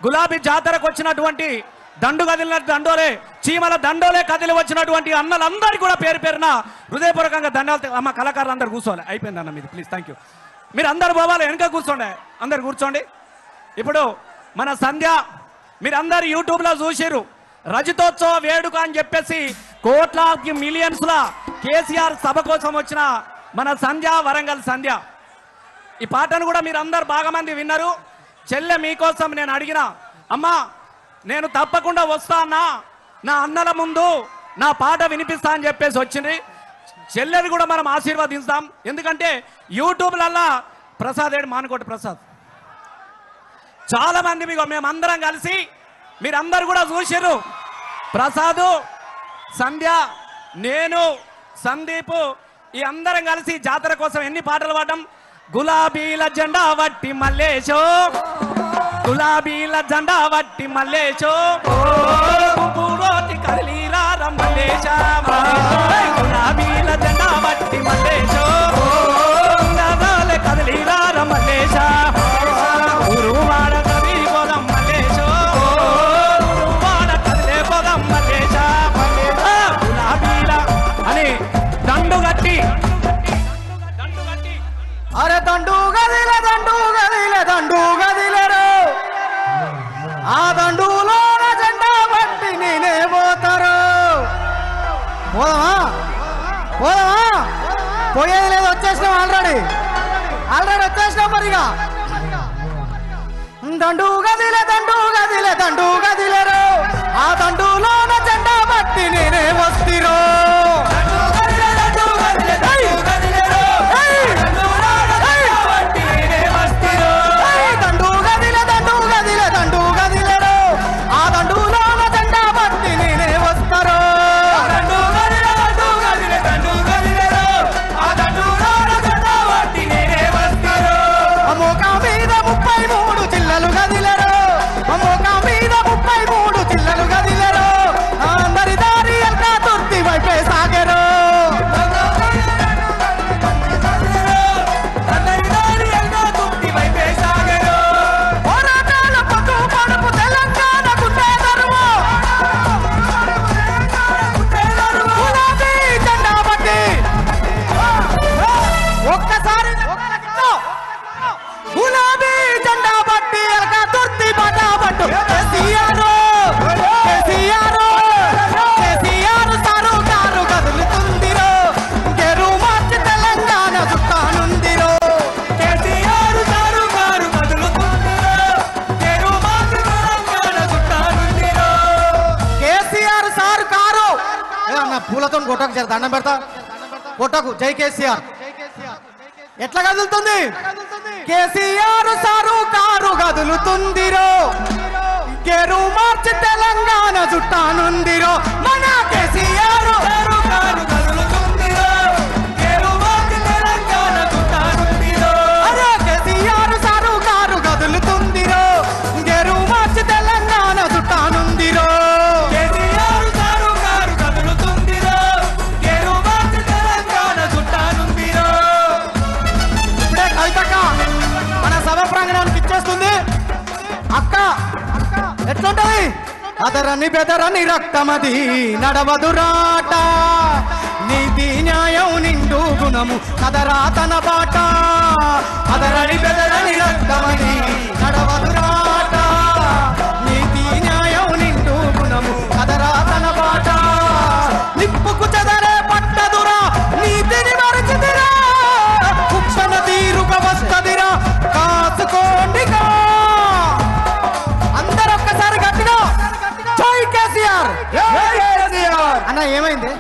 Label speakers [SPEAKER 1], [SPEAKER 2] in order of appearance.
[SPEAKER 1] గులాబీ జాతరకు వచ్చినటువంటి దండు కదిలిన దండోలే చీమల దండోలే కదిలి వచ్చినటువంటి అన్నలందరికీ కూడా పేరు పేరున హృదయపూర్వకంగా ధన్యవాదాలు. అమ్మ కళాకారులు అందరు కూర్చోవాలి. అయిపోయింది అన్న మీది, ప్లీజ్ థ్యాంక్ యూ. మీరు అందరు పోవాలి, వెనక కూర్చోండి, అందరు కూర్చోండి. ఇప్పుడు మన సంధ్య మీరందరు యూట్యూబ్లో చూసిర్రు, రజతోత్సవ వేడుక అని చెప్పేసి కోట్లాది మిలియన్స్ల కేసీఆర్ సభ కోసం వచ్చిన మన సంధ్య, వరంగల్ సంధ్య. ఈ పాటను కూడా మీరు అందరు బాగా మంది విన్నారు. చెల్లె మీకోసం నేను అడిగిన, అమ్మా నేను తప్పకుండా వస్తా అన్నా, నా అన్నల ముందు నా పాట వినిపిస్తా అని చెప్పేసి వచ్చింది. చెల్లెని కూడా మనం ఆశీర్వదిస్తాం. ఎందుకంటే యూట్యూబ్లల్లా ప్రసాద్ ఏడు మానుకోటి ప్రసాద్ చాలా మంది మీకు మేమందరం కలిసి మీరందరూ కూడా చూసిర్రు. ప్రసాదు, సంధ్య, నేను, సందీప్ ఈ అందరం కలిసి జాతర కోసం ఎన్ని పాటలు పాడడం. గులాబీల జెండా వట్టి మల్లేశో, గులాబీల జెండా వట్టి మల్లేశో, కదిలీరా మల్లేశ, గులాబీల జెండా వట్టి మల్లేశో, కదిలీరా మల్లేశ, ఉరువాడ కది పోదాం మల్లేశో, ఉరువాడ కదిలే పోదాం మల్లేశ, గులాబీల అని దండు కట్టి
[SPEAKER 2] అరే దండు గదిలే దండు గదిలే దండు గదిలేరు, ఆ దండులో జెండా బట్టి నేనే పోతారు. పోదామా పోదామా? పోయేది లేదు, వచ్చేసినాం ఆల్రెడీ వచ్చేసినాం. మరిగా దండు గదిలే దండు గదిలే దండు గదిలేరు, ఆ దండులో జెండా బట్టి నేనే వస్తిరో. పూలతో కొట్టకు, జర దండం పెడతా, కొట్టకు. జై కేసీఆర్. ఎట్లా కదులుతుంది? కేసీఆర్ సారు కారు కదులుతుందిరో, గెరు మార్చి తెలంగాణ చుట్టానుందిరో. మన కేసీఆర్ సారు కారు కదులుతుందిరో, గెరు మార్చి తెలంగాణ చుట్టానుందిరో. అరే కేసీఆర్ సారు కారు కదులుతుందిరో, గెరు మార్చి తెలంగాణ చుట్టానుందిరో. మన సభ ప్రాంగణానికి ఇచ్చేస్తుంది అక్క. ఎట్లుంటది? అదరని బెదరని రక్తమది నడవదురాట, నీతి న్యాయం నిండు గుణము కదరా తన బాట. అదరని బెదరని రక్తమది నడవదురాట, నీతి న్యాయం నిండు గుణము కదరా తన బాట. నిప్పుకు చెదరే పట్టదురా, నీతిని మరచిదిరా, కుక్షణ తీరుగా వస్తదిరా, కాసుకోండిగా. అందరూ ఒక్కసారి గట్టిగా జై కేసీఆర్ అన్న. ఏమైంది?